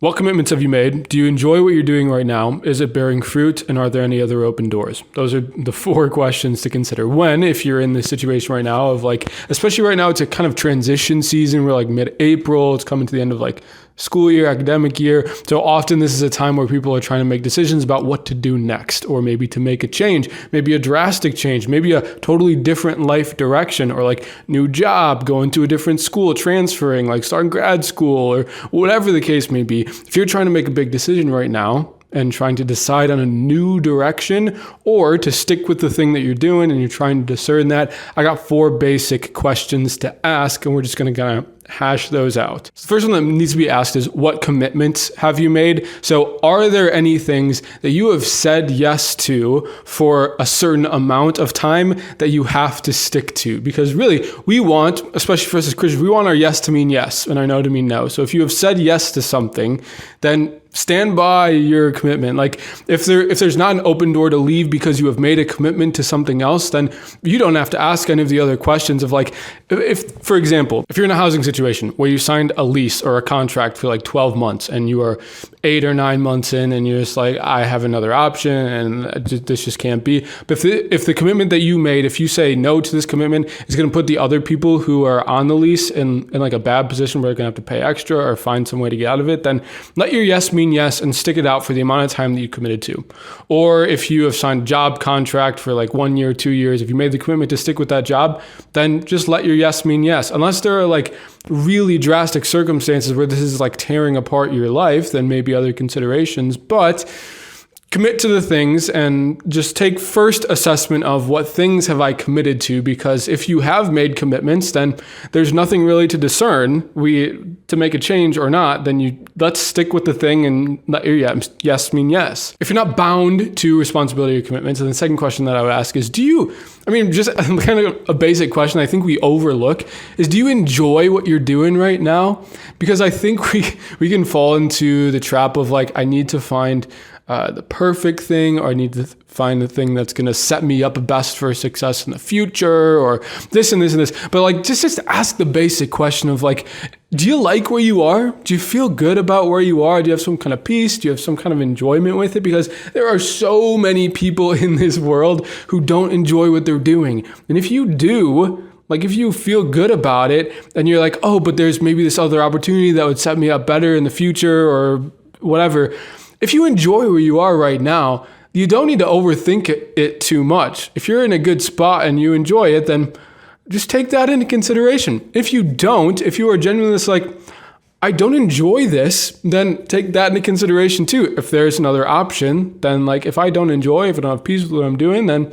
What commitments have you made? Do you enjoy what you're doing right now? Is it bearing fruit? And are there any other open doors? Those are the 4 questions to consider when, if you're in this situation right now of especially right now, it's a kind of transition season. We're mid-April, it's coming to the end of school year, academic year. So often this is a time where people are trying to make decisions about what to do next, or maybe to make a change, maybe a drastic change, maybe a totally different life direction, or new job, going to a different school, transferring, starting grad school, or whatever the case may be. If you're trying to make a big decision right now and trying to decide on a new direction or to stick with the thing that you're doing and you're trying to discern that, I got 4 basic questions to ask, and we're just going to kind of hash those out. So the first one that needs to be asked is, what commitments have you made? So are there any things that you have said yes to for a certain amount of time that you have to stick to? Because really, we want, especially for us as Christians, we want our yes to mean yes and our no to mean no. So if you have said yes to something, then stand by your commitment. If there's not an open door to leave because you have made a commitment to something else, then you don't have to ask any of the other questions of if, for example, if you're in a housing situation where you signed a lease or a contract for 12 months and you are 8 or 9 months in and you're just I have another option and this just can't be. But if the commitment that you made, if you say no to this commitment, is going to put the other people who are on the lease in a bad position where they're going to have to pay extra or find some way to get out of it, then let your yes mean yes and stick it out for the amount of time that you committed to. Or if you have signed a job contract for 1 year, 2 years, if you made the commitment to stick with that job, then just let your yes mean yes. Unless there are really drastic circumstances where this is tearing apart your life, then maybe other considerations. But commit to the things and just take first assessment of what things have I committed to, because if you have made commitments, then there's nothing really to discern to make a change or not. Then let's stick with the thing and let your yes mean yes. If you're not bound to responsibility or commitments, and the second question that I would ask is, just kind of a basic question I think we overlook is, do you enjoy what you're doing right now? Because I think we can fall into the trap of I need to find the perfect thing, or I need to find the thing that's going to set me up best for success in the future, or this and this and this. But just ask the basic question of do you like where you are? Do you feel good about where you are? Do you have some kind of peace? Do you have some kind of enjoyment with it? Because there are so many people in this world who don't enjoy what they're doing. And if you do, if you feel good about it and you're oh, but there's maybe this other opportunity that would set me up better in the future or whatever. If you enjoy where you are right now, you don't need to overthink it too much. If you're in a good spot and you enjoy it, then just take that into consideration. If you don't, if you are genuinely I don't enjoy this, then take that into consideration too. If there's another option, then if I don't enjoy, if I don't have peace with what I'm doing, then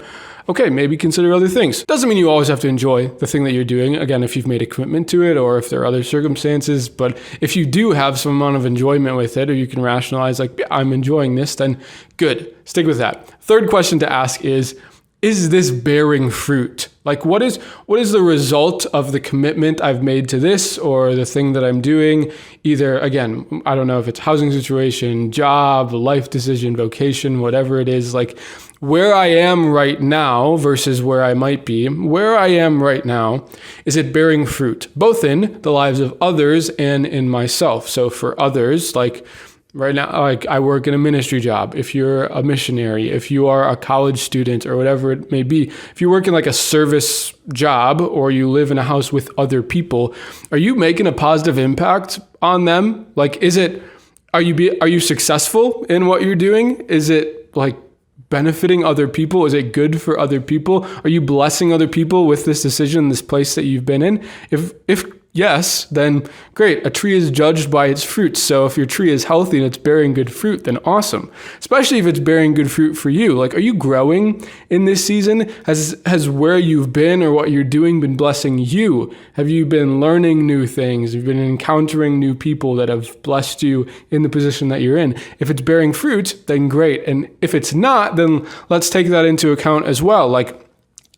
okay, maybe consider other things. Doesn't mean you always have to enjoy the thing that you're doing. Again, if you've made a commitment to it or if there are other circumstances, but if you do have some amount of enjoyment with it, or you can rationalize I'm enjoying this, then good, stick with that. Third question to ask is this bearing fruit? What is the result of the commitment I've made to this or the thing that I'm doing? Either, again, I don't know if it's housing situation, job, life decision, vocation, whatever it is, where I am right now versus where I might be. Where I am right now, is it bearing fruit, both in the lives of others and in myself? So for others, right now, I work in a ministry job. If you're a missionary, if you are a college student or whatever it may be, if you work in a service job or you live in a house with other people, are you making a positive impact on them? Are you successful in what you're doing? Is it benefiting other people? Is it good for other people? Are you blessing other people with this decision, this place that you've been in? If yes, then great. A tree is judged by its fruits. So if your tree is healthy and it's bearing good fruit, then awesome. Especially if it's bearing good fruit for you. Are you growing in this season? Has where you've been or what you're doing been blessing you? Have you been learning new things? Have you been encountering new people that have blessed you in the position that you're in? If it's bearing fruit, then great. And if it's not, then let's take that into account as well.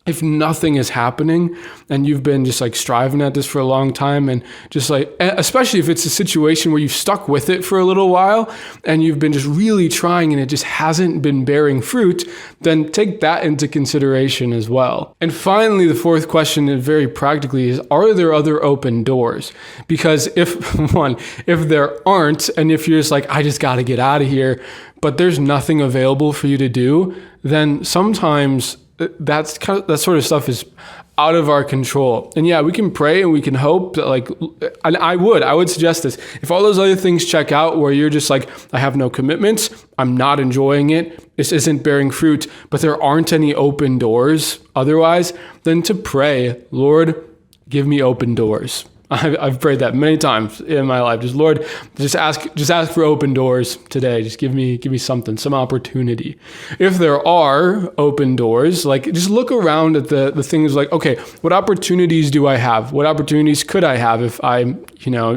if nothing is happening and you've been just like striving at this for a long time, and just like, especially if it's a situation where you've stuck with it for a little while and you've been just really trying and it just hasn't been bearing fruit, then take that into consideration as well. And finally, the fourth question, and very practically, is, are there other open doors? Because if there aren't, and if you're just like, I just got to get out of here, but there's nothing available for you to do, then sometimes that sort of stuff is out of our control. And yeah, we can pray and we can hope that, like, and I would suggest this. If all those other things check out, where you're just like, I have no commitments, I'm not enjoying it, this isn't bearing fruit, but there aren't any open doors otherwise, then to pray, Lord, give me open doors. I've prayed that many times in my life. Just, Lord, just ask for open doors today. Just give me something, some opportunity. If there are open doors, like, just look around at the things like, okay, what opportunities do I have? What opportunities could I have if I,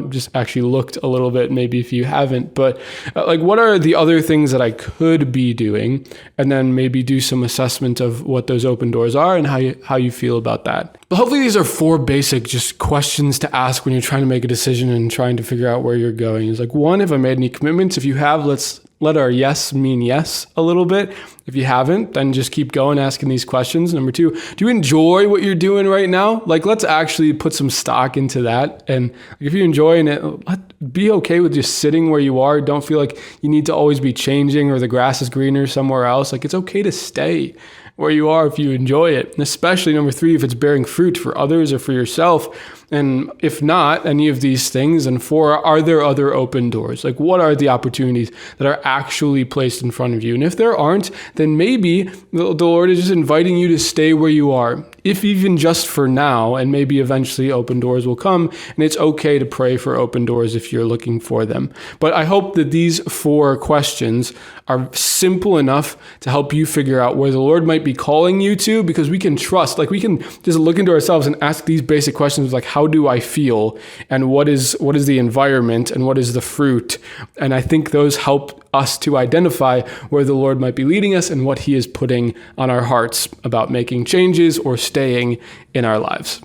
just actually looked a little bit, maybe if you haven't, but like, what are the other things that I could be doing? And then maybe do some assessment of what those open doors are and how you feel about that. But hopefully these are 4 basic just questions to ask when you're trying to make a decision and trying to figure out where you're going. It's like, 1, have I made any commitments? If you have, let's let our yes mean yes a little bit. If you haven't, then just keep going asking these questions. Number 2, do you enjoy what you're doing right now? Like, let's actually put some stock into that. And if you're enjoying it, be okay with just sitting where you are. Don't feel like you need to always be changing or the grass is greener somewhere else. Like, it's okay to stay where you are if you enjoy it. And especially number 3, if it's bearing fruit for others or for yourself. And if not any of these things, and 4, are there other open doors? Like, what are the opportunities that are actually placed in front of you? And if there aren't, then maybe the Lord is just inviting you to stay where you are, if even just for now, and maybe eventually open doors will come, and it's okay to pray for open doors if you're looking for them. But I hope that these 4 questions are simple enough to help you figure out where the Lord might be calling you to, because we can trust, like, we can just look into ourselves and ask these basic questions, like, how do I feel, and what is the environment, and what is the fruit? And I think those help us to identify where the Lord might be leading us and what he is putting on our hearts about making changes or staying in our lives.